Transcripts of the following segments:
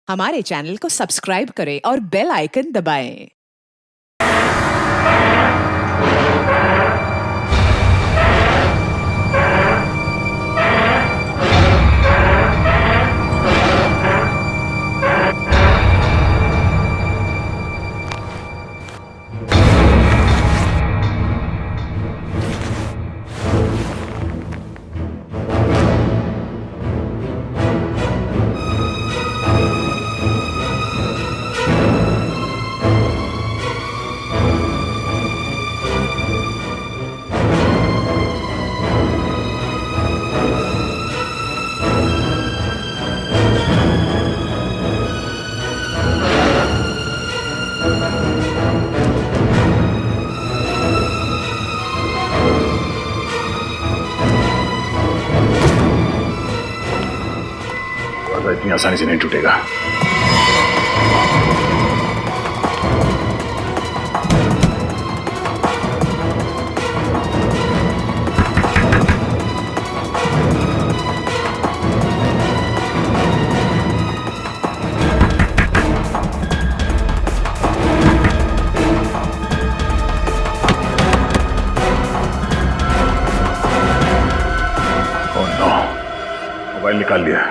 हमारे चैनल को सब्सक्राइब करें और बेल आइकन दबाएं। इतनी आसानी से नहीं टूटेगा। ओह नो, मोबाइल निकाल लिया।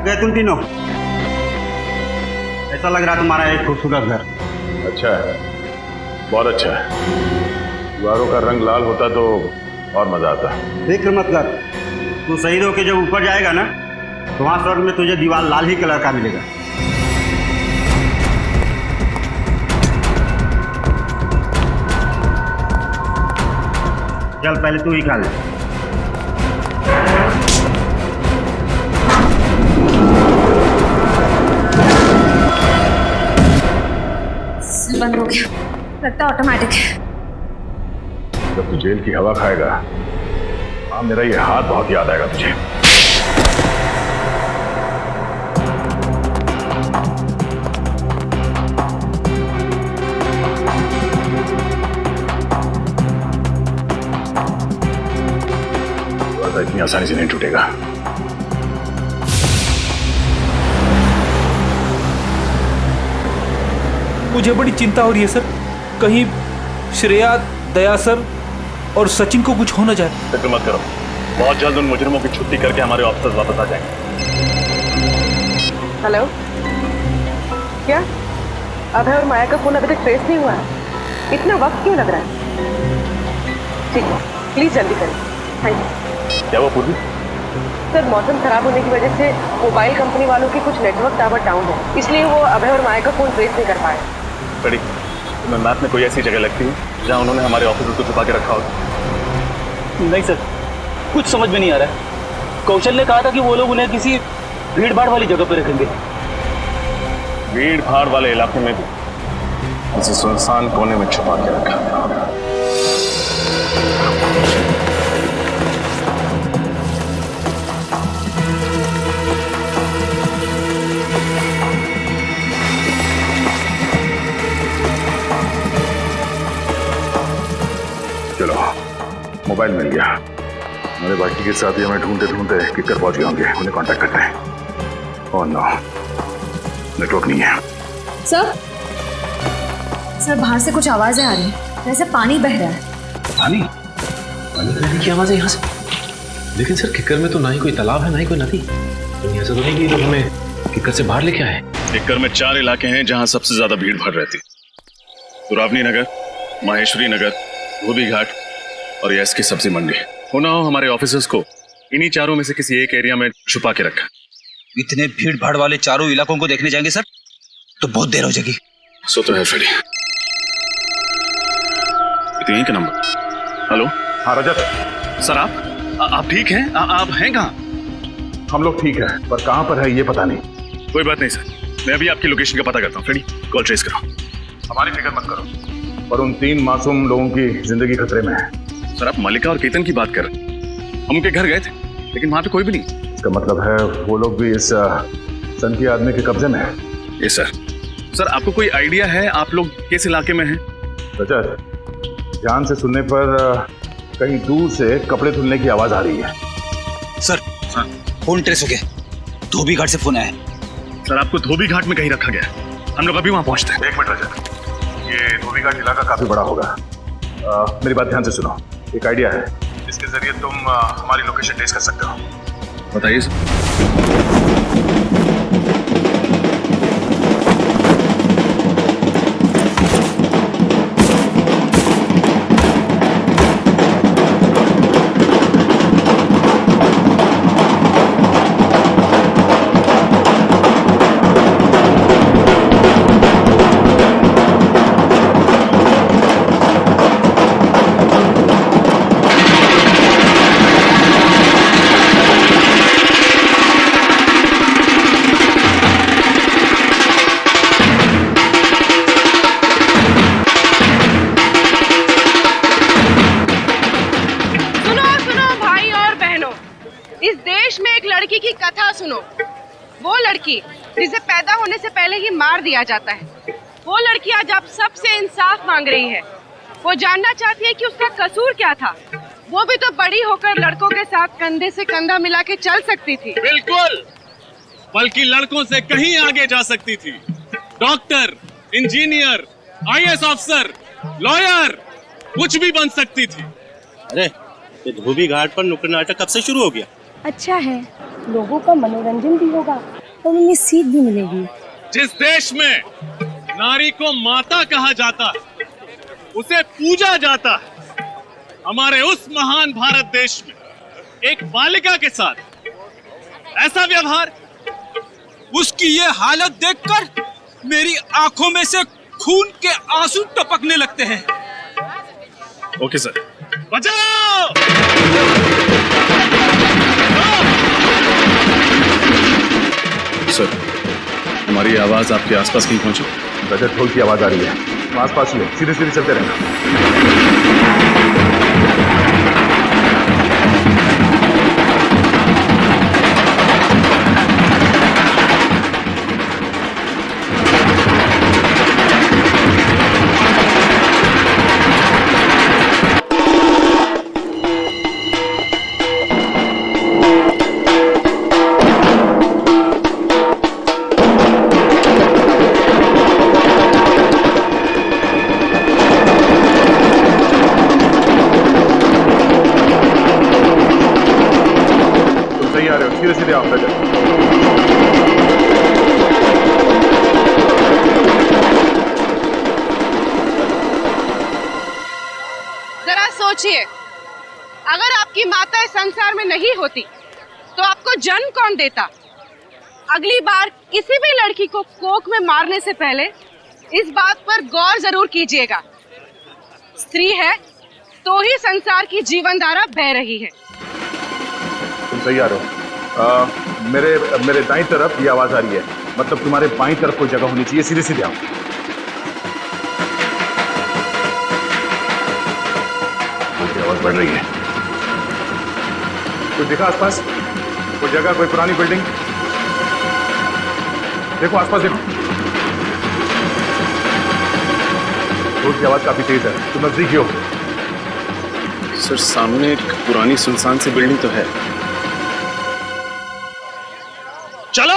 गए तुम तीनों? ऐसा लग रहा तुम्हारा एक खूबसूरत घर। अच्छा है, बहुत अच्छा है। दीवारों का रंग लाल होता तो और मजा आता। फिक्र मत कर, तू शहीद होके जब ऊपर जाएगा ना तो वहां स्वर्ग में तुझे दीवार लाल ही कलर का मिलेगा। चल पहले तू ही खा ले। बंद हो गया, लगता है ऑटोमेटिक है। जब तू जेल की हवा खाएगा, हाँ, मेरा ये हाथ बहुत याद आएगा तुझे। इतनी आसानी से नहीं टूटेगा। मुझे बड़ी चिंता हो रही है सर, कहीं श्रेया, दया सर और सचिन को कुछ हो न जाए। फिक्र मत करो, बहुत जल्द उन मुजरिमों की छुट्टी करके हमारे ऑफिसर्स वापस आ जाएंगे। हेलो, क्या अभय और माया का फोन अभी तक ट्रेस नहीं हुआ है? इतना वक्त क्यों लग रहा है? ठीक है, प्लीज जल्दी करें। Thank you. क्या वो पूर्वी? सर, मौसम खराब होने की वजह से मोबाइल कंपनी वालों के कुछ नेटवर्क टावर डाउन है, इसलिए वो अभय और माया का फोन ट्रेस नहीं कर पाए। बड़ी तुम्हें मैप में कोई ऐसी जगह लगती है जहाँ उन्होंने हमारे ऑफिसर्स को छुपा के रखा हो? नहीं सर, कुछ समझ में नहीं आ रहा है। कौशल ने कहा था कि वो लोग उन्हें किसी भीड़ भाड़ वाली जगह पर रखेंगे। भीड़ भाड़ वाले इलाके में भी किसी सुनसान कोने में छुपा के रखा। चलो, मोबाइल मिल गया। मेरे बाकी के साथी हमें ढूंढते ढूंढते किकर पहुंच गए होंगे, उन्हें कांटेक्ट करते हैं। ओह नो, नेटवर्क नहीं है। सर बाहर से कुछ आवाजें आ रही हैं, जैसे पानी बह रहा है। पानी बहने की आवाज़ है यहाँ से। लेकिन सर, किकर में तो ना ही कोई तालाब है ना ही कोई नदी। तो ऐसा तो नहीं कि लोग हमें किकर से बाहर लेके आए। किकर में 4 इलाके हैं जहां सबसे ज्यादा भीड़ भाड़ रहती। तुरावनी नगर, माहेश्वरी नगर, धोबी घाट और यस की सब्जी मंडी। होना हो हमारे ऑफिसर्स को इन्हीं चारों में से किसी एक एरिया में छुपा के रखा। इतने भीड़ भाड़ वाले चारों इलाकों को देखने जाएंगे सर तो बहुत देर हो जाएगी। सो तो है फ्रेडी। यहीं का नंबर। हेलो, हाँ रजत सर, आप ठीक हैं? आप हैं कहाँ? हम लोग ठीक है, पर कहाँ पर है ये पता नहीं। कोई बात नहीं सर, मैं अभी आपकी लोकेशन का पता करता हूँ। फ्रेडी, कॉल ट्रेस करो। हमारी फिक्र मत करो, पर उन 3 मासूम लोगों की जिंदगी खतरे में है। सर, आप मल्लिका और केतन की बात कर रहे हैं। हम उनके घर गए थे, लेकिन वहां पे कोई भी नहीं। इसका मतलब है वो लोग भी इस सन के आदमी के कब्जे में है। ये सर आपको कोई आइडिया है आप लोग किस इलाके में हैं? रजत, ध्यान से सुनने पर कहीं दूर से कपड़े धुलने की आवाज आ रही है। सर फोन ट्रेस हो गया, धोबी घाट से फोन आया है। सर आपको धोबी घाट में कहीं रखा गया, हम लोग अभी वहां पहुंचते हैं। 1 मिनट रजत, ये धोबी घाट इलाका काफी बड़ा होगा। मेरी बात ध्यान से सुनो, एक आइडिया है, इसके जरिए तुम हमारी लोकेशन ट्रेस कर सकते हो। बताइए सर। जिसे पैदा होने से पहले ही मार दिया जाता है, वो लड़की आज आप सबसे इंसाफ मांग रही है। वो जानना चाहती है कि उसका कसूर क्या था। वो भी तो बड़ी होकर लड़कों के साथ कंधे से कंधा मिला के चल सकती थी। बिल्कुल, बल्कि लड़कों से कहीं आगे जा सकती थी। Doctor, engineer, IAS officer, lawyer, कुछ भी बन सकती थी। अरे ये धोबी घाट पर नुक्कड़ नाटक कब से शुरू हो गया? अच्छा है, लोगों का मनोरंजन भी होगा और उन्हें सीख भी मिलेगी। जिस देश में नारी को माता कहा जाता है, उसे पूजा जाता है, हमारे उस महान भारत देश में एक बालिका के साथ ऐसा व्यवहार, उसकी ये हालत देखकर मेरी आंखों में से खून के आंसू टपकने लगते हैं। Okay sir. बचाओ! सर, हमारी आवाज आपके आसपास कहीं पहुंची? रजत, ढोल की आवाज आ रही है, तुम आसपास ही हो, सीधे सीधे चलते रहना। सीधे सीधे आओ रजत। जरा सोचिए, अगर आपकी माता इस संसार में नहीं होती तो आपको जन्म कौन देता? अगली बार किसी भी लड़की को कोख में मारने से पहले इस बात पर गौर जरूर कीजिएगा। स्त्री है तो ही संसार की जीवन धारा बह रही है। तुम सही आ रहे हो। मेरे दाईं तरफ ये आवाज आ रही है, मतलब तुम्हारे बाईं तरफ कोई जगह होनी चाहिए। सीधे सीधे आओ। आवाज बढ़ रही है। कुछ दिखा आसपास? कोई जगह, कोई पुरानी बिल्डिंग? देखो आसपास, देखो। ढोल की आवाज काफी तेज है, तुम नजदीक ही हो। सर, सामने एक पुरानी सुनसान सी बिल्डिंग तो है। चलो!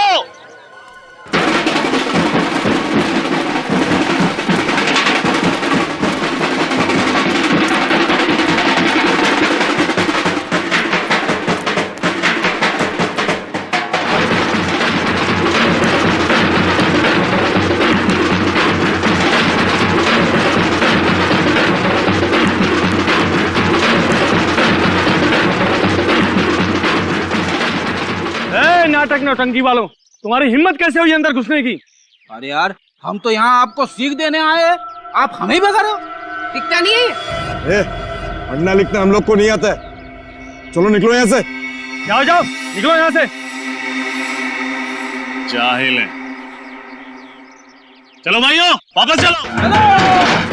नाटक नौटंकी वालों, तुम्हारी हिम्मत कैसे हुई अंदर घुसने की? अरे यार, हम तो यहाँ आपको सीख देने आए हैं, आप हमें ही भगा रहे हो। दिखता नहीं है? पढ़ना लिखना हम लोग को नहीं आता है। चलो निकलो यहाँ से। जाओ जाओ, निकलो यहाँ से। जाहिल है। चलो भाइयों, वापस चलो।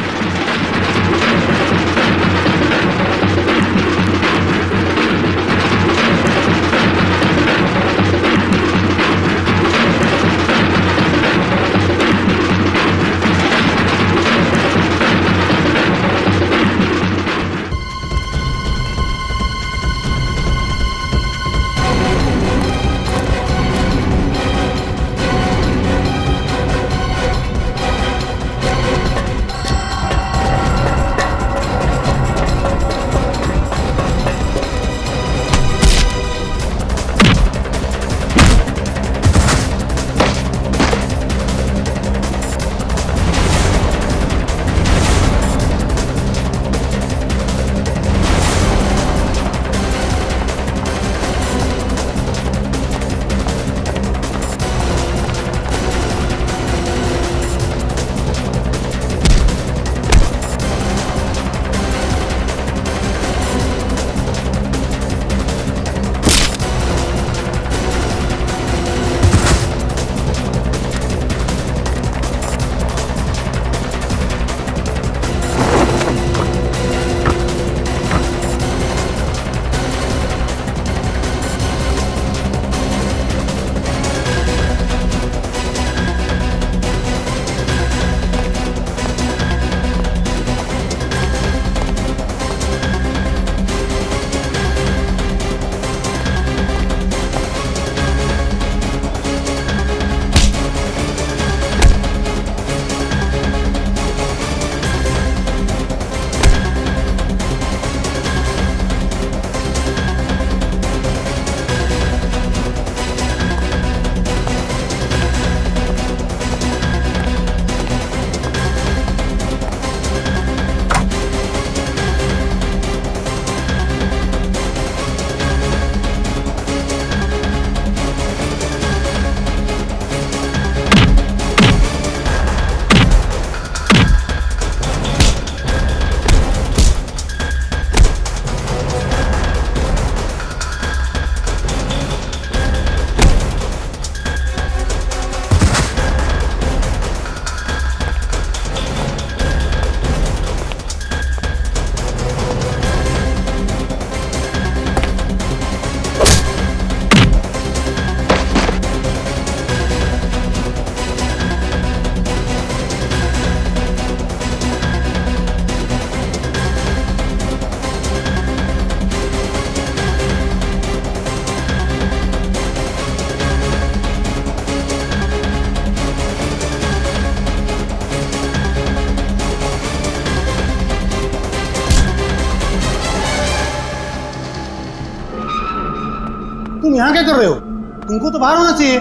तुमको तो बाहर होना चाहिए।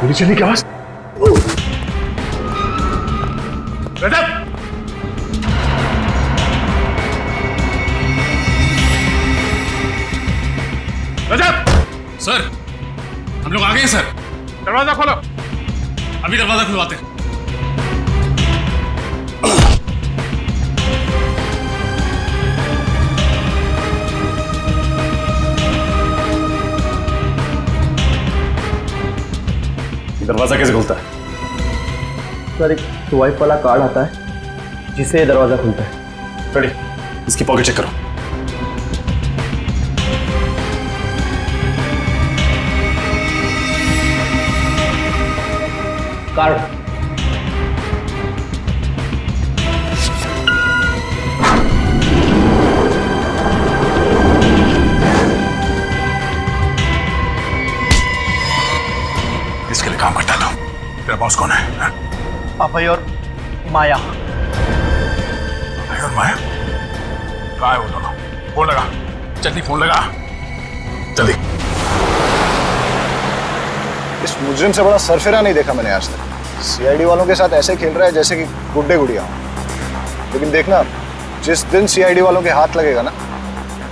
गोली चलने की आवाज। रजत! रजत! सर, हम लोग आ गए हैं सर। दरवाजा खोलो। अभी दरवाजा खुलवाते हैं। दरवाजा कैसे खुलता है? सर, एक स्वाइप वाला कार्ड आता है जिससे ये दरवाजा खुलता है। रेडी, इसकी पॉकेट चेक करो। कार्ड। इसके लिए काम करता हूँ। तेरा बॉस कौन है? अभय और माया। अभय और माया? कहाँ है वो दोनों? फोन लगा, जल्दी फोन लगा, जल्दी। इस मुजरिम से बड़ा सरफिरा नहीं देखा मैंने आज तक। सीआईडी वालों के साथ ऐसे खेल रहा है जैसे कि गुड्डे गुड़िया हो। लेकिन देखना, जिस दिन सीआईडी वालों के हाथ लगेगा ना,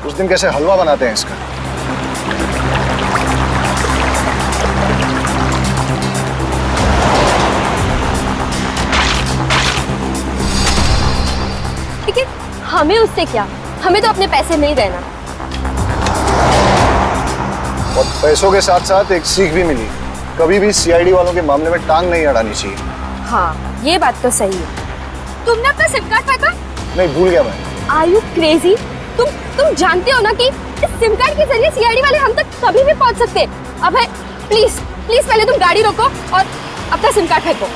उस दिन कैसे हलवा बनाते हैं इसका। लेकिन हमें उससे क्या, हमें तो अपने पैसे नहीं देना। और पैसों के साथ साथ एक सीख भी मिली, कभी भी सीआईडी वालों के मामले में टांग नहीं अड़ानी चाहिए। हाँ, ये बात तो सही है। तुमने अपना सिम कार्ड फेंका? नहीं, भूल गया मैं। Are you crazy? तुम जानते हो ना कि इस सिम कार्ड के जरिए सीआईडी वाले हम तक कभी भी पहुंच सकते हैं। अब है, प्लीज प्लीज पहले तुम गाड़ी रोको और अपना सिम कार्ड फेंको।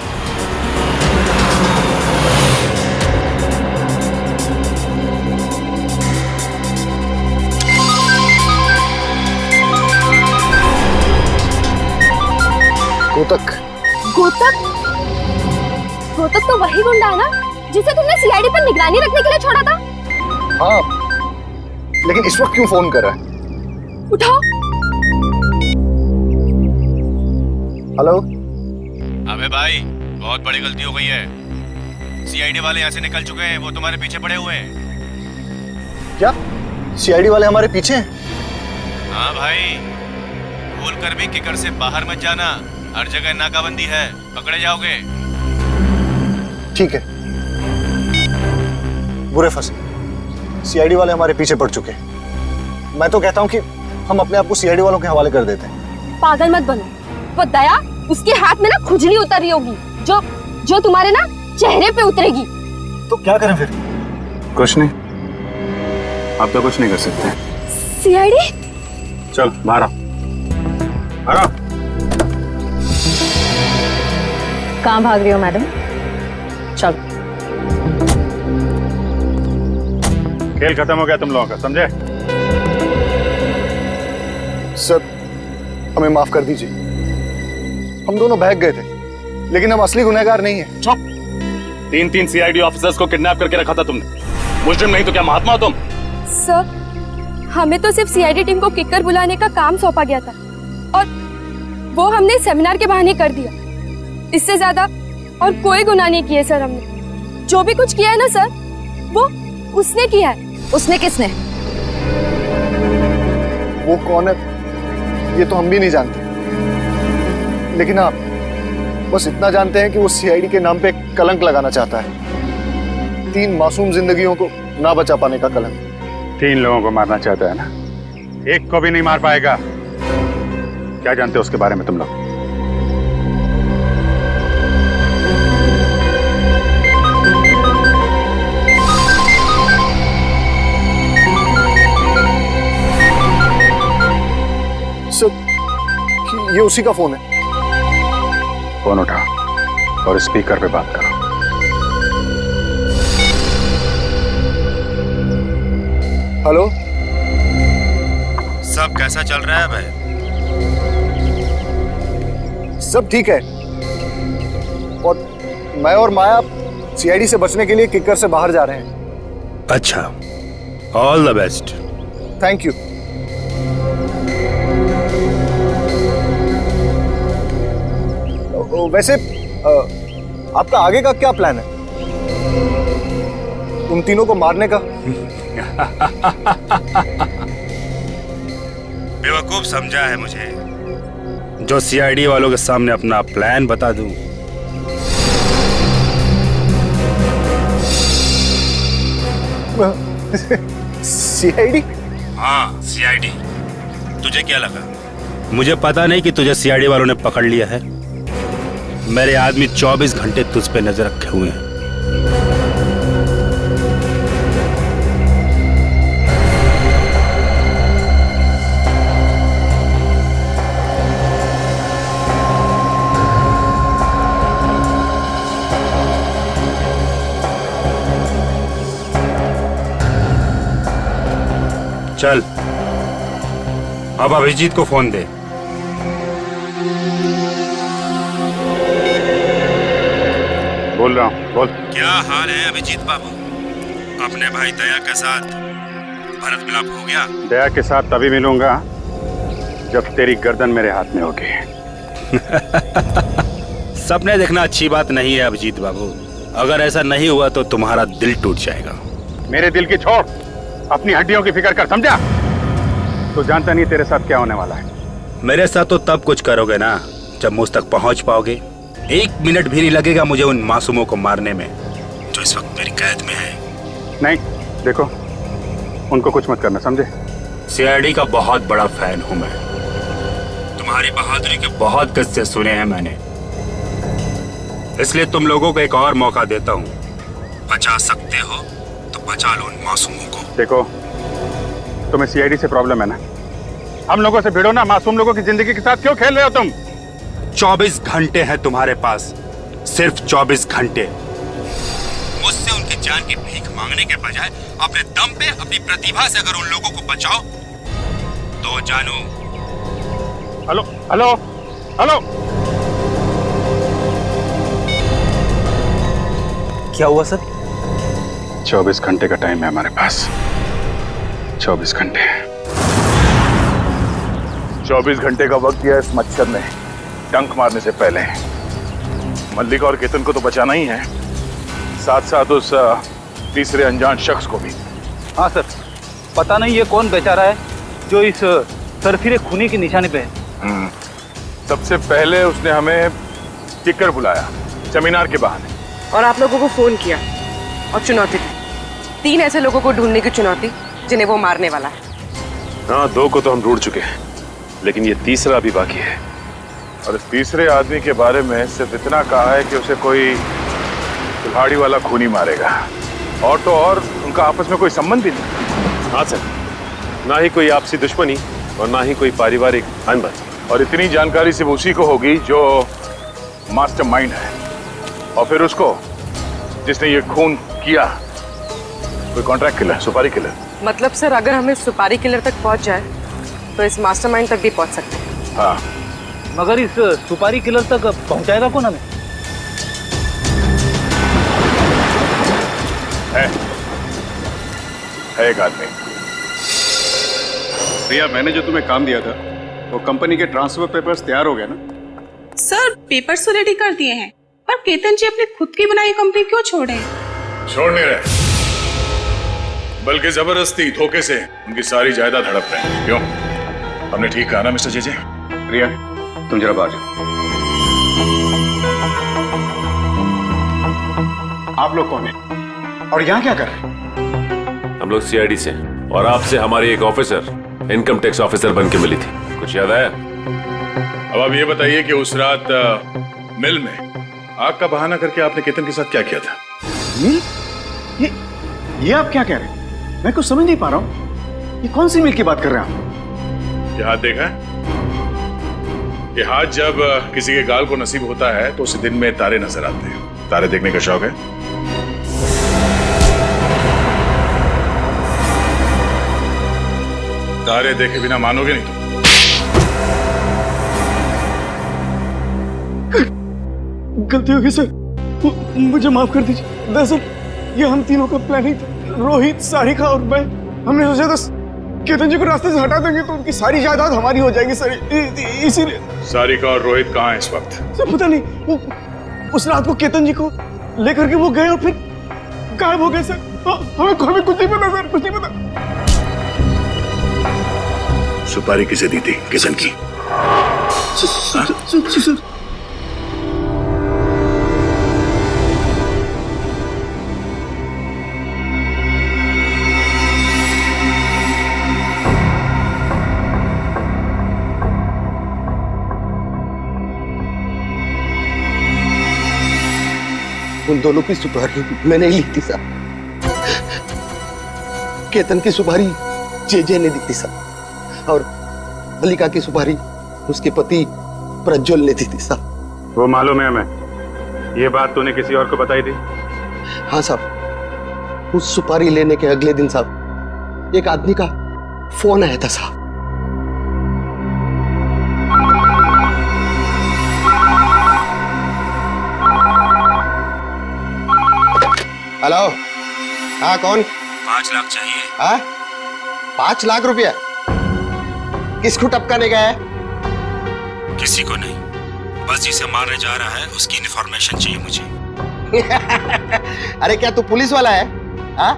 गोतक। गोतक? गोतक तो वही गुंडा है ना जिसे तुमने सीआईडी पर निगरानी रखने के लिए छोड़ा था? हाँ, लेकिन इस वक्त क्यों फोन कर रहा है? उठाओ। हेलो। अबे भाई, बहुत बड़ी गलती हो गई है। सीआईडी वाले यहाँ से निकल चुके हैं, वो तुम्हारे पीछे पड़े हुए हैं। क्या? सीआईडी वाले हमारे पीछे हैं? हाँ भाई, भूल कर भी किकर से बाहर मत जाना। हर जगह नाकाबंदी है, पकड़े जाओगे। ठीक है। बुरे फंसे। सीआईडी वाले हमारे पीछे पड़ चुके हैं। मैं तो कहता हूँ कि हम अपने आप को सीआईडी वालों के हवाले कर देते हैं। पागल मत बनो। वो दया, उसके हाथ में ना खुजली उतर रही होगी जो तुम्हारे ना चेहरे पे उतरेगी। तो क्या करें फिर? कुछ नहीं, आप तो कुछ नहीं कर सकते। सीआईडी? चल बाहर आ, बाहर आ। कहाँ भाग रही हो मैडम? चल। खेल खत्म हो गया तुम लोगों का, समझे? सर, हमें माफ कर दीजिए। हम दोनों बहक गए थे, लेकिन हम असली गुनहगार नहीं है। चुप। 3 सीआईडी ऑफिसर्स को किडनैप करके रखा था तुमने। मुजरिम नहीं तो क्या महात्मा हो तुम? सर, हमें तो सिर्फ सीआईडी टीम को किकर बुलाने का काम सौंपा गया था और वो हमने सेमिनार के बहाने कर दिया। इससे ज्यादा और कोई गुनाह नहीं किए सर। हमने जो भी कुछ किया है ना सर, वो उसने किया है। उसने किसने? वो कौन है ये तो हम भी नहीं जानते, लेकिन आप बस इतना जानते हैं कि वो सीआईडी के नाम पे कलंक लगाना चाहता है। 3 मासूम जिंदगियों को ना बचा पाने का कलंक। 3 लोगों को मारना चाहता है ना, एक को भी नहीं मार पाएगा। क्या जानते हो उसके बारे में तुम लोग? ये उसी का फोन है। फोन उठा और स्पीकर पे बात करो। हेलो। सब कैसा चल रहा है भाई? सब ठीक है, और मैं और माया सीआईडी से बचने के लिए किकर से बाहर जा रहे हैं। अच्छा, all the best. Thank you. तो वैसे आपका आगे का क्या प्लान है? उन तीनों को मारने का? बेवकूफ समझा है मुझे जो सीआईडी वालों के सामने अपना प्लान बता दूं। सीआईडी? हाँ, सीआईडी। तुझे क्या लगा? मुझे पता नहीं कि तुझे सीआईडी वालों ने पकड़ लिया है। मेरे आदमी 24 घंटे तुझ पे नजर रखे हुए हैं। चल, अब अभिजीत को फोन दे। बोल रहा हूँ, बोल। क्या हाल है अभिजीत बाबू? अपने भाई दया के साथ भरत मिलाप हो गया? दया के साथ तभी मिलूंगा जब तेरी गर्दन मेरे हाथ में होगी। सपने देखना अच्छी बात नहीं है अभिजीत बाबू। अगर ऐसा नहीं हुआ तो तुम्हारा दिल टूट जाएगा। मेरे दिल की छोड़, अपनी हड्डियों की फिक्र कर, समझा? तो जानता नहीं तेरे साथ क्या होने वाला है। मेरे साथ तो तब कुछ करोगे ना जब मुझ तक पहुंच पाओगे। 1 मिनट भी नहीं लगेगा मुझे उन मासूमों को मारने में जो इस वक्त मेरी कैद में है। नहीं, देखो, उनको कुछ मत करना, समझे? सीआईडी का बहुत बड़ा फैन हूं मैं। तुम्हारी बहादुरी के बहुत किस्से सुने हैं मैंने, इसलिए तुम लोगों को एक और मौका देता हूं। बचा सकते हो तो बचा लो उन मासूमों को। देखो, तुम्हें सीआईडी से प्रॉब्लम है ना? हम लोगों से भिड़ो ना, मासूम लोगों की जिंदगी के साथ क्यों खेल रहे हो तुम? 24 घंटे हैं तुम्हारे पास, सिर्फ 24 घंटे। मुझसे उनकी जान की भीख मांगने के बजाय अपने दम पे, अपनी प्रतिभा से अगर उन लोगों को बचाओ तो जानो। हेलो हेलो हेलो, क्या हुआ सर? 24 घंटे का टाइम है हमारे पास। 24 घंटे। 24 घंटे का वक्त दिया इस मच्छर ने डंक मारने से पहले। मल्लिका और केतन को तो बचाना ही है, साथ साथ उस तीसरे अनजान शख्स को भी। हाँ सर, पता नहीं ये कौन बेचारा है जो इस सरफिरे खूनी के निशाने पे है। सबसे पहले उसने हमें टिकर बुलाया सेमिनार के बहाने, और आप लोगों को फोन किया और चुनौती दी। 3 ऐसे लोगों को ढूंढने की चुनौती जिन्हें वो मारने वाला है। हाँ, 2 को तो हम ढूंढ चुके हैं, लेकिन ये तीसरा अभी बाकी है। और इस तीसरे आदमी के बारे में सिर्फ इतना कहा है कि उसे कोई कुल्हाड़ी वाला खूनी मारेगा, और तो और उनका आपस में कोई संबंध भी नहीं। हाँ सर, ना ही कोई आपसी दुश्मनी और ना ही कोई पारिवारिक अनबन। और इतनी जानकारी सिर्फ उसी को होगी जो मास्टरमाइंड है, और फिर उसको जिसने ये खून किया कोई कॉन्ट्रैक्ट किलर, सुपारी किलर। मतलब सर, अगर हम इस सुपारी किलर तक पहुंच जाए तो इस मास्टरमाइंड तक भी पहुंच सकते हैं। हाँ, मगर इस सुपारी किलर तक पहुंचाएगा कौन हमें? है एक आदमी। प्रिया, मैंने जो तुम्हें काम दिया था वो कंपनी के ट्रांसफर पेपर्स तैयार हो गए ना? सर, पेपर्स तो रेडी कर दिए हैं, पर केतन जी अपनी खुद की बनाई कंपनी क्यों छोड़े? छोड़ नहीं रहे, बल्कि जबरदस्ती धोखे से उनकी सारी जायदाद हड़प रहे हैं। क्यों? हमने ठीक कहा ना मिस्टर जेजे? प्रिया, तुम जरा बाहर जाओ। आप लोग कौन हैं और यहाँ क्या कर रहे हैं? हम लोग सीआईडी से, और आपसे हमारी एक ऑफिसर इनकम टैक्स ऑफिसर बन के मिली थी, कुछ याद आया? अब आप ये बताइए कि उस रात मिल में आग का बहाना करके आपने केतन के साथ क्या किया था? मिल? ये आप क्या कह रहे हैं? मैं कुछ समझ नहीं पा रहा हूँ। ये कौन सी मिल की बात कर रहे हैं आप? ये हाथ देखा है? ये हाथ जब किसी के गाल को नसीब होता है तो उसे दिन में तारे नजर आते हैं। तारे देखने का शौक है? तारे देखे बिना मानोगे नहीं तुम। गलती हो गई सर, मुझे माफ कर दीजिए। दरअसल ये हम तीनों का प्लानिंग था, रोहित, सारिका और मैं। हमने सोचा था केतन जी को रास्ते से हटा देंगे तो उनकी सारी जायदाद हमारी हो जाएगी सर, इसीलिए। सारिका और रोहित कहाँ हैं इस वक्त? सर पता नहीं, वो उस रात को केतन जी को लेकर के वो गए और फिर गायब हो गए सर। हमें कुछ नहीं पता सर, कुछ नहीं पता। सुपारी किसे दी थी? किसन की? सर उन दोनों की सुपारी मैंने ही ली थी साहब। केतन की सुपारी जे ने दी थी साहब, और मल्लिका की सुपारी उसके पति प्रज्वल ने दी थी साहब। वो मालूम है हमें। ये बात तूने किसी और को बताई थी? हाँ साहब, उस सुपारी लेने के अगले दिन साहब एक आदमी का फोन आया था साहब। हेलो, हाँ कौन? 5 लाख चाहिए। हाँ, 5 लाख रुपया? किसको टपकाने गया है? किसी को नहीं, बस जिसे मारने जा रहा है उसकी इन्फॉर्मेशन चाहिए मुझे। अरे क्या तू पुलिस वाला है? हाँ?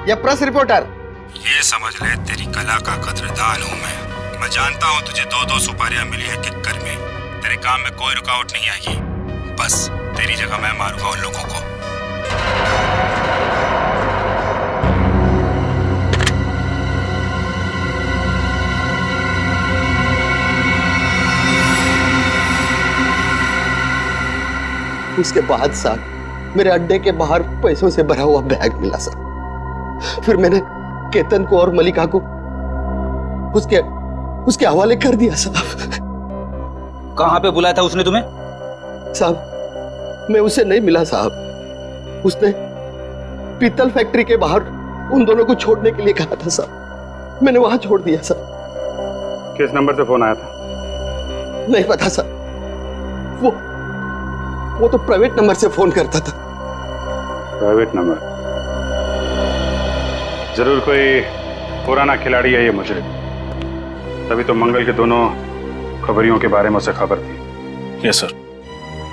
या प्रेस रिपोर्टर? ये समझ ले तेरी कला का कदरदान हूँ मैं जानता हूँ तुझे 2-2 सुपारियां मिली है किक्कर में। तेरे काम में कोई रुकावट नहीं आएगी, बस तेरी जगह मैं मारूंगा उन लोगों को। उसके बाद साहब मेरे अड्डे के बाहर पैसों से भरा हुआ बैग मिला साहब। फिर मैंने केतन को और मल्लिका को उसके हवाले कर दिया साहब। कहाँ पे बुलाया था उसने तुम्हें? साहब मैं उसे नहीं मिला साहब, उसने पीतल फैक्ट्री के बाहर उन दोनों को छोड़ने के लिए कहा था साहब, मैंने वहां छोड़ दिया साहब। किस नंबर से फोन आया था? नहीं पता साहब, वो तो प्राइवेट नंबर से फोन करता था। Private number? जरूर कोई पुराना खिलाड़ी है ये मुजरिम, तभी तो मंगल के दोनों खबरियों के बारे में उसे खबर थी। यस सर,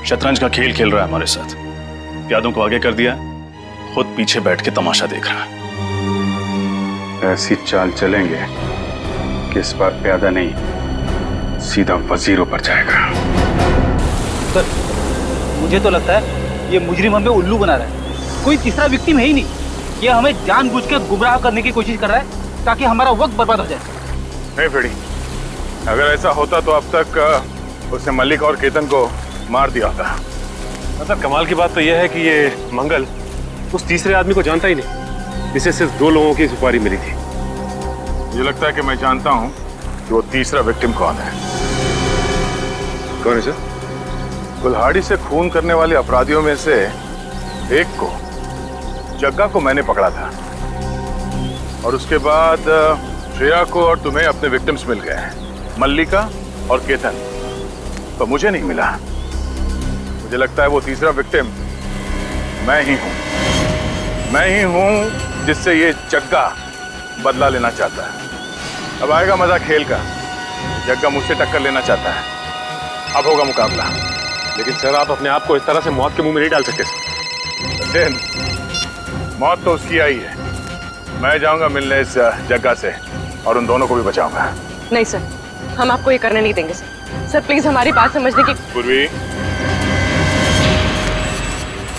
शतरंज का खेल खेल रहा है हमारे साथ, प्यादों को आगे कर दिया, खुद पीछे बैठ के तमाशा देख रहा है। ऐसी चाल चलेंगे कि इस बार प्यादा नहीं सीधा वजीरों पर जाएगा। सर मुझे तो लगता है ये मुजरिम हमें उल्लू बना रहा है, कोई तीसरा विक्टिम है ही नहीं। ये हमें जानबूझ के गुमराह करने की कोशिश कर रहा है ताकि हमारा वक्त बर्बाद हो जाए। नहीं फेड़ी, अगर ऐसा होता तो अब तक उसने मल्लिक और केतन को मार दिया था। मतलब कमाल की बात तो यह है कि ये मंगल उस तीसरे आदमी को जानता ही नहीं, जिसे सिर्फ 2 लोगों की सुपारी मिली थी। मुझे लगता है कि मैं जानता हूं कि वो तीसरा विक्टिम कौन है। कौन है सर? कुल्हाड़ी से खून करने वाले अपराधियों में से एक को, जग्गा को मैंने पकड़ा था, और उसके बाद श्रेया को और तुम्हें अपने विक्टिम्स मिल गए हैं, मल्लिका और केतन, तो मुझे नहीं मिला। मुझे लगता है वो तीसरा विक्टिम मैं ही हूं जिससे ये जग्गा बदला लेना चाहता है। अब आएगा मजा खेल का। जग्गा मुझसे टक्कर लेना चाहता है, अब होगा मुकाबला। लेकिन सर आप अपने आप को इस तरह से मौत के मुंह में नहीं डाल सकते। सचिन, मौत तो उसकी आई है, मैं जाऊंगा मिलने इस जग्गा से और उन दोनों को भी बचाऊंगा। नहीं सर, हम आपको ये करने नहीं देंगे सर। सर प्लीज हमारी बात समझने की। पूर्वी,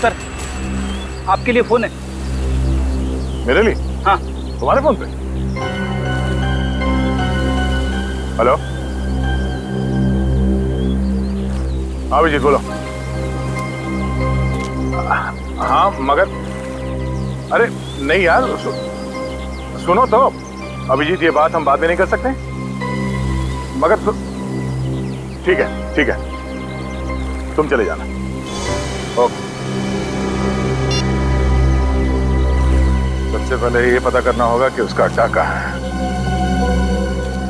सर आपके लिए फोन है। मेरे लिए? हाँ। तुम्हारे फोन पे? हेलो, हाँ अभिजीत बोलो। हाँ मगर अरे नहीं यार, सुनो तो अभिजीत, ये बात हम बाद में नहीं कर सकते? मगर ठीक है, तुम चले जाना। ओके। सबसे पहले ये पता करना होगा कि उसका अड्डा कहाँ है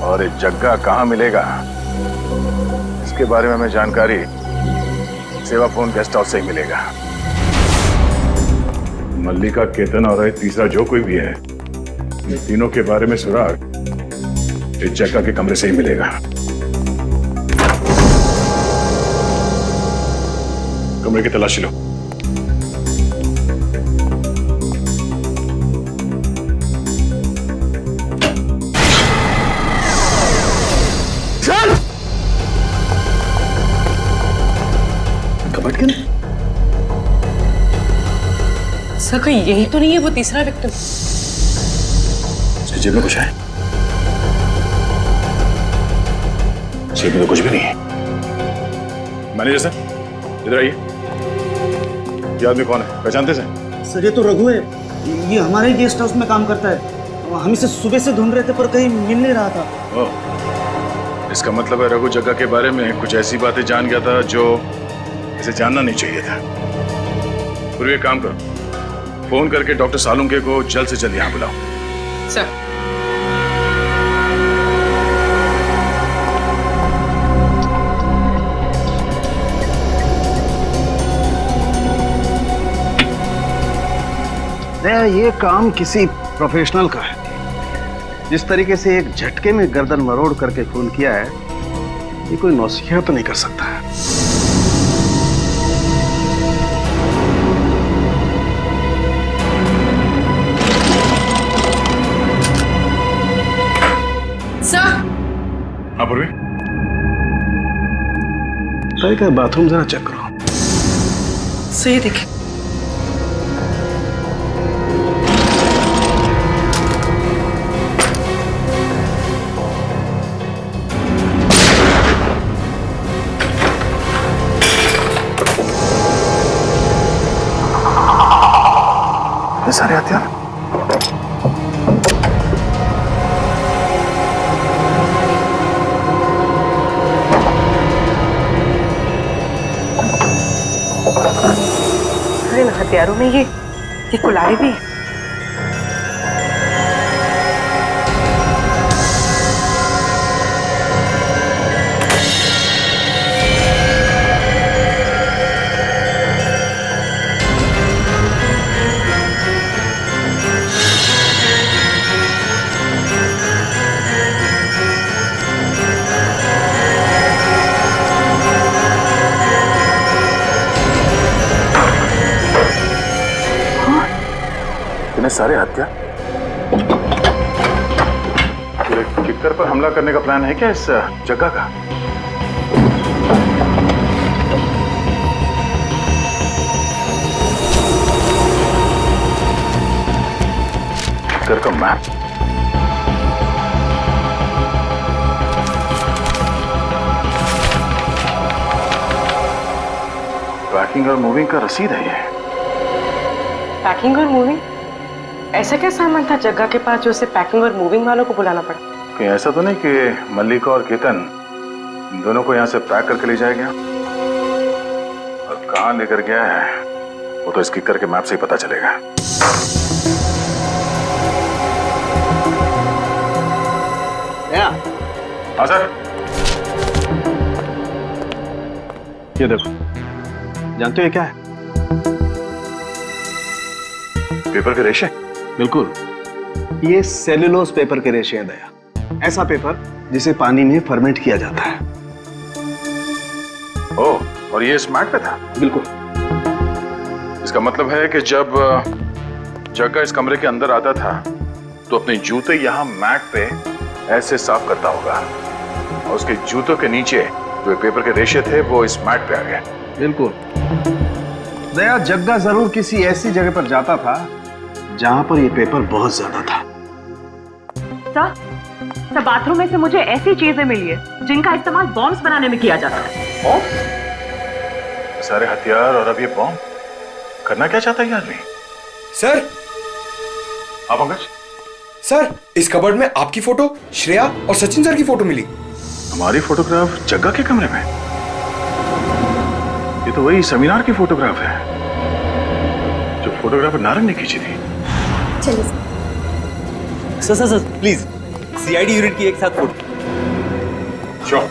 और ये जग्गा कहाँ मिलेगा। इसके बारे में हमें जानकारी सेवा फोन गेस्ट हाउस से ही मिलेगा। मल्लिका, केतन और तीसरा जो कोई भी है, इन तीनों के बारे में सुराग इस जगह के कमरे से ही मिलेगा। कमरे की तलाशी लो। कबट के सर कहीं यही तो नहीं है वो तीसरा विक्टिम? इसकी जेब में कुछ है? जेब में तो कुछ भी नहीं है। मैनेजर सर इधर आइए। ये आदमी कौन है, पहचानते सर? सर ये तो रघु है, ये हमारे ही गेस्ट हाउस में काम करता है। हम इसे सुबह से ढूंढ रहे थे पर कहीं मिल नहीं रहा था। ओह, इसका मतलब है रघु जग्गा के बारे में कुछ ऐसी बातें जान गया था जो इसे जानना नहीं चाहिए था। फिर एक काम करो, फोन करके डॉक्टर सालुंके को जल्द से जल्द यहाँ बुलाओ। सर ये काम किसी प्रोफेशनल का है। जिस तरीके से एक झटके में गर्दन मरोड़ करके खून किया है, ये कोई नौसिखिया तो नहीं कर सकता है। हाँ पूर्वी, का बाथरूम जरा चेक करो। सही देखिए। ये सारे हथियार इन हथियारों में ये कुल्हाड़ी भी है। सारे हत्या किक्कर पर हमला करने का प्लान है क्या इस जगह का? किक्कर का मैप, पैकिंग और मूविंग का रसीद है ये। पैकिंग और मूविंग? ऐसा क्या सामान था जग्गा के पास जो उसे पैकिंग और मूविंग वालों को बुलाना पड़ा? कहीं ऐसा तो नहीं कि मल्लिका और केतन दोनों को यहाँ से पैक करके ले जाया गया? और कहाँ लेकर गया है वो तो इस किक्कर के मैप से ही पता चलेगा। हाँ सर। ये देखो, जानते हो ये क्या है? पेपर के रेशे? बिल्कुल, ये सेल्यूलोज पेपर के रेशे हैं दया। ऐसा पेपर जिसे पानी में फर्मेंट किया जाता है। ओह, और ये इस मैट पे था? बिल्कुल। इसका मतलब है कि जब जग्गा इस कमरे के अंदर आता था तो अपने जूते यहाँ मैट पे ऐसे साफ करता होगा और उसके जूतों के नीचे जो पेपर के रेशे थे वो इस मैट पे आ गए। बिल्कुल दया, जग्गा जरूर किसी ऐसी जगह पर जाता था जहां पर ये पेपर बहुत ज्यादा था। सर, बाथरूम में से मुझे ऐसी चीजें मिली है जिनका इस्तेमाल बॉम्ब्स बनाने में किया जाता है। बॉम्ब? सारे हथियार और अब ये बॉम्ब? करना क्या चाहता है ये आदमी? सर। हाँ पंकज। सर, इस कबर्ड में आपकी फोटो, श्रेया और सचिन सर की फोटो मिली। हमारी फोटोग्राफ जग्गा के कमरे में? ये तो वही सेमिनार की फोटोग्राफ है जो फोटोग्राफर नारंग ने खींची थी। चलिए सर प्लीज, सीआईडी यूनिट की एक साथ फोटो। श्योर।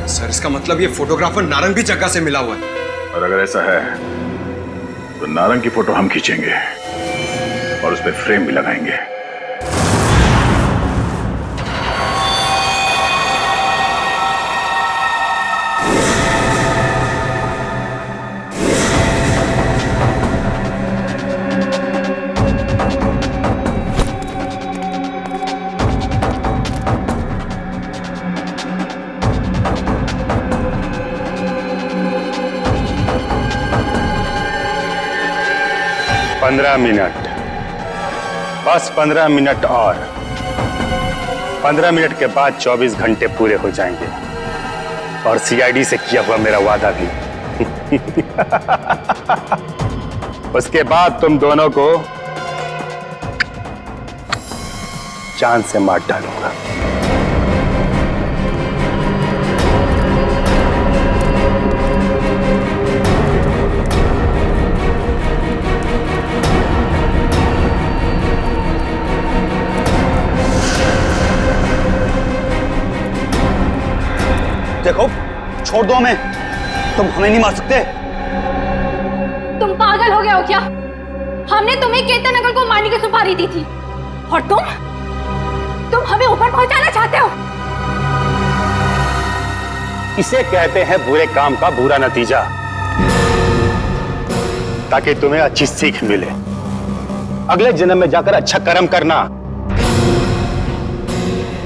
सर, इसका मतलब ये फोटोग्राफर नारंग भी जग्गा से मिला हुआ है। और अगर ऐसा है तो नारंग की फोटो हम खींचेंगे और उस पर फ्रेम भी लगाएंगे। मिनट, बस 15 मिनट और 15 मिनट के बाद 24 घंटे पूरे हो जाएंगे और सीआईडी से किया हुआ मेरा वादा भी। उसके बाद तुम दोनों को चांद से मार डालूंगा। देखो, छोड़ दो हमें, तुम हमें नहीं मार सकते। तुम पागल हो गए हो क्या? हमने तुम्हें केतन अंकल को मारने की सुपारी दी थी और तुम हमें ऊपर पहुंचाना चाहते हो। इसे कहते हैं बुरे काम का बुरा नतीजा, ताकि तुम्हें अच्छी सीख मिले, अगले जन्म में जाकर अच्छा कर्म करना,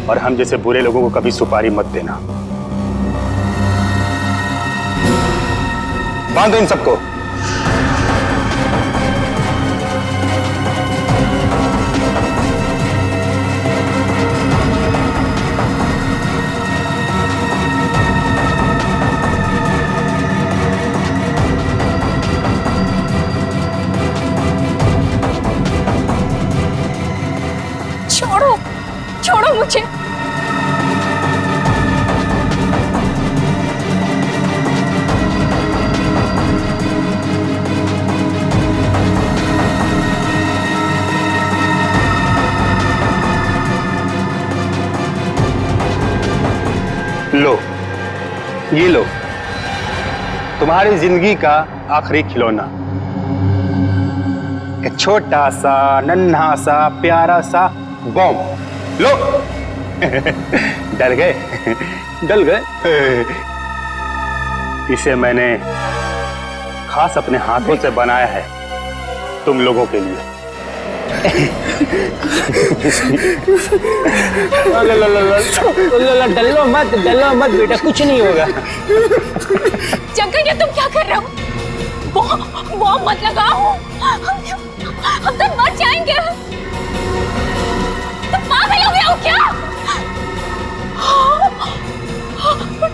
और हम जैसे बुरे लोगों को कभी सुपारी मत देना। बांधो इन सबको। छोड़ो, छोड़ो मुझे। लो, ये लो, तुम्हारी जिंदगी का आखिरी खिलौना, एक छोटा सा नन्हा सा प्यारा सा बॉम्ब। लो। डर गए? डल गए? इसे मैंने खास अपने हाथों से बनाया है तुम लोगों के लिए। डलो मत बेटा, कुछ नहीं होगा। जंगल, ये तुम क्या कर रहे हो? बॉम्ब मत लगाओ, हम तो मर जाएंगे। तुम पागल हो गए हो क्या?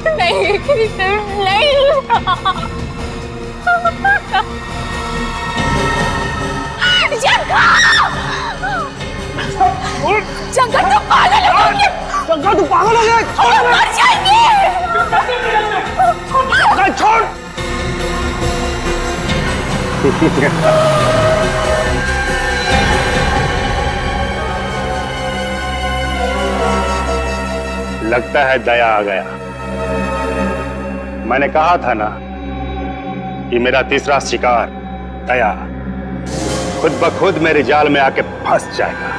नहीं नहीं, जंगल तो पागल हो गया। जंगल तो पागल हो गया। छोड़, मर जाएंगे। छोड़। लगता है दया आ गया। मैंने कहा था ना कि मेरा तीसरा शिकार दया खुद ब खुद मेरे जाल में आके फंस जाएगा।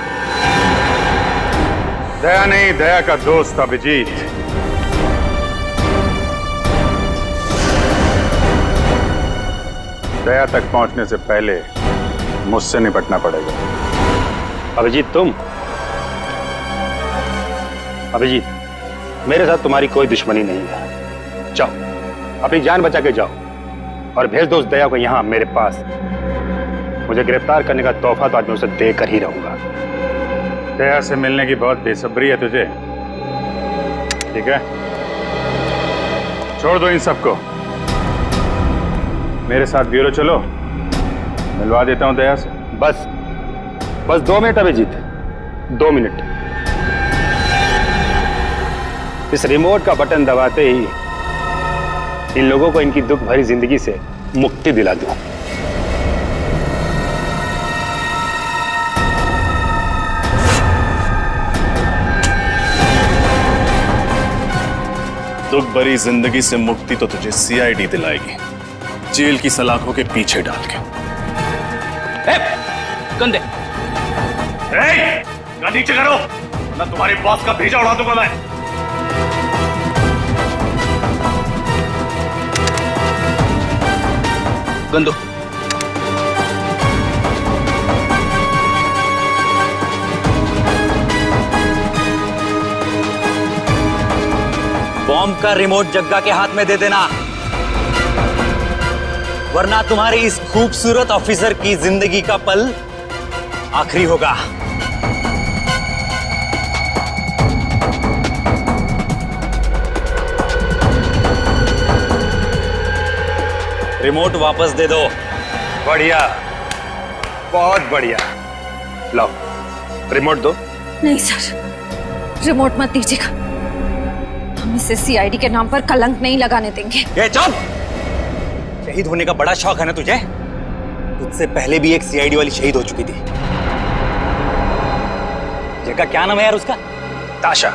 दया नहीं, दया का दोस्त अभिजीत। दया तक पहुंचने से पहले मुझसे निपटना पड़ेगा। अभिजीत, तुम? अभिजीत, मेरे साथ तुम्हारी कोई दुश्मनी नहीं है। जाओ, अपनी जान बचा के जाओ और भेज दो उस दया को यहाँ मेरे पास। मुझे गिरफ्तार करने का तोहफा तो आज मैं उसे देकर ही रहूंगा। दया से मिलने की बहुत बेसब्री है तुझे, ठीक है? छोड़ दो इन सबको, मेरे साथ ब्यूरो चलो, मिलवा देता हूं दया से। बस 2 मिनट अभिजीत, 2 मिनट। इस रिमोट का बटन दबाते ही इन लोगों को इनकी दुख भरी जिंदगी से मुक्ति दिला दूं। दुख भरी जिंदगी से मुक्ति तो तुझे सीआईडी दिलाएगी, जेल की सलाखों के पीछे डाल के। गन दे। गन नीचे करो, ना तुम्हारे बॉस का भेजा उड़ा दूंगा मैं। गन दो। बॉम्ब का रिमोट जग्गा के हाथ में दे देना, वरना तुम्हारे इस खूबसूरत ऑफिसर की जिंदगी का पल आखिरी होगा। रिमोट वापस दे दो। बढ़िया, बहुत बढ़िया। लाओ रिमोट दो। नहीं सर, रिमोट मत दीजिएगा। हम इसे सीआईडी के नाम पर कलंक नहीं लगाने देंगे। ये चुप! शहीद होने का बड़ा शौक है ना तुझे? तुझसे पहले भी एक सीआईडी वाली शहीद हो चुकी थी। जगह क्या नाम है यार उसका? ताशा।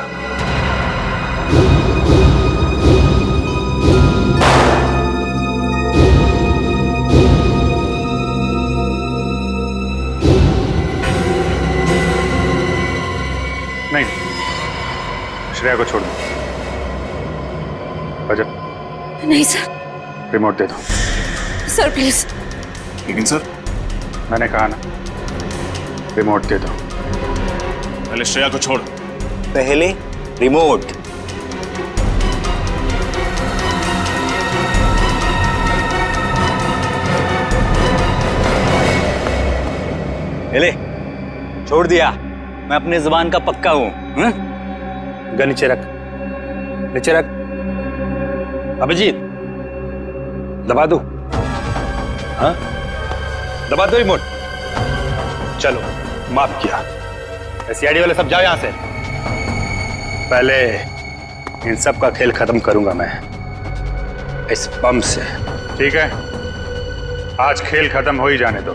नहीं, श्रेया को छोड़ दो। रजत, नहीं सर। रिमोट दे दो। Sir please. लेकिन सर, मैंने कहा ना, रिमोट दे दो। पहले श्रेया को छोड़। पहले रिमोट। ले, छोड़ दिया। मैं अपने जुबान का पक्का हूं। गन नीचे रख, नीचे रख। अभिजीत, दबा दो। हाँ, दबा दो रिमोट। चलो, माफ किया। सीआईडी वाले सब जाओ यहां से। पहले इन सब का खेल खत्म करूंगा मैं इस बम से। ठीक है, आज खेल खत्म हो ही जाने दो।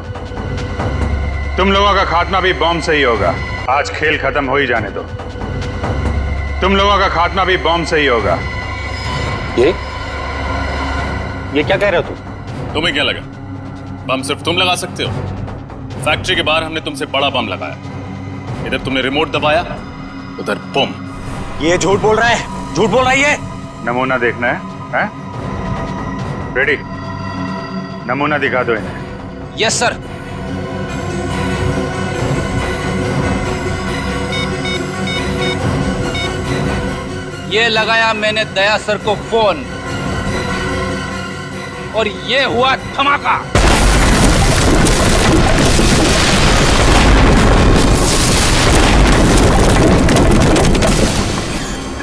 तुम लोगों का खात्मा भी बॉम्ब से ही होगा। आज खेल खत्म हो ही जाने दो। तुम लोगों का खात्मा भी बॉम्ब से ही होगा। ये क्या कह रहे हो तुम? तुम्हें क्या लगा बम सिर्फ तुम लगा सकते हो? फैक्ट्री के बाहर हमने तुमसे बड़ा बम लगाया। इधर तुमने रिमोट दबाया, उधर बम। ये झूठ बोल रहा है, झूठ बोल रहा है ये। नमूना देखना है? रेडी? नमूना दिखा दो इन्हें। Yes sir. ये लगाया मैंने दया सर को फोन और ये हुआ धमाका।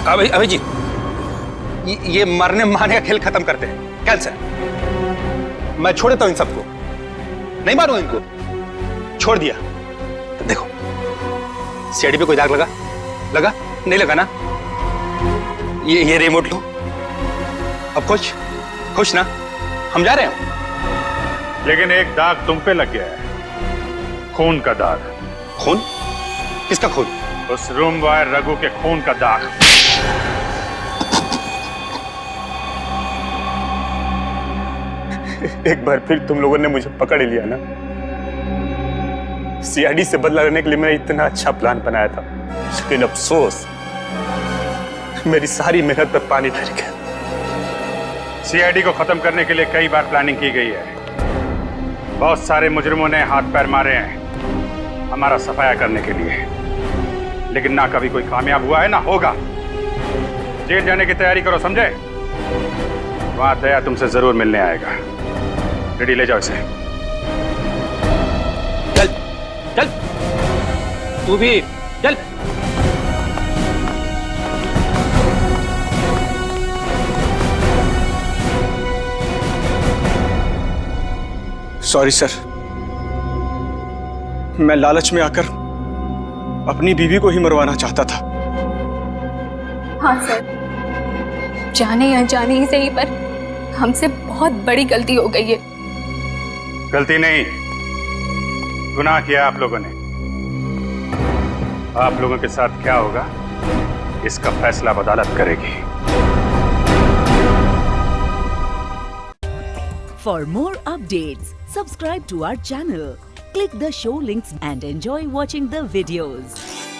अभिजीत, ये मरने मारने का खेल खत्म करते हैं। कैंसिल। मैं छोड़ देता हूं इन सबको, नहीं मारूंगा इनको। छोड़ दिया तो देखो, सीआईडी पे कोई दाग लगा? लगा? नहीं लगा ना? ये रिमोट लो। अब खुश खुश ना? हम जा रहे हैं। लेकिन एक दाग तुम पे लग गया है, खून का दाग। खून? किसका खून? उस रूम बॉय रघु के खून का दाग। एक बार फिर तुम लोगों ने मुझे पकड़ लिया ना। सीआईडी से बदला लेने के लिए मैंने इतना अच्छा प्लान बनाया था, लेकिन अफसोस मेरी सारी मेहनत पर पानी फिर गया। सीआईडी को खत्म करने के लिए कई बार प्लानिंग की गई है। बहुत सारे मुजरिमों ने हाथ पैर मारे हैं हमारा सफाया करने के लिए, लेकिन ना कभी कोई कामयाब हुआ है ना होगा। जेल जाने की तैयारी करो, समझे? वहां दया तुमसे जरूर मिलने आएगा। रेडी? ले जाओ इसे। चल चल, तू भी चल। सॉरी सर, मैं लालच में आकर अपनी बीवी को ही मरवाना चाहता था। हाँ सर, जाने या जाने ही सही, पर हमसे बहुत बड़ी गलती हो गई है। गलती नहीं, गुनाह किया आप लोगों ने। आप लोगों के साथ क्या होगा इसका फैसला अदालत करेगी। For more updates, subscribe to our channel, Click the show links and enjoy watching the videos.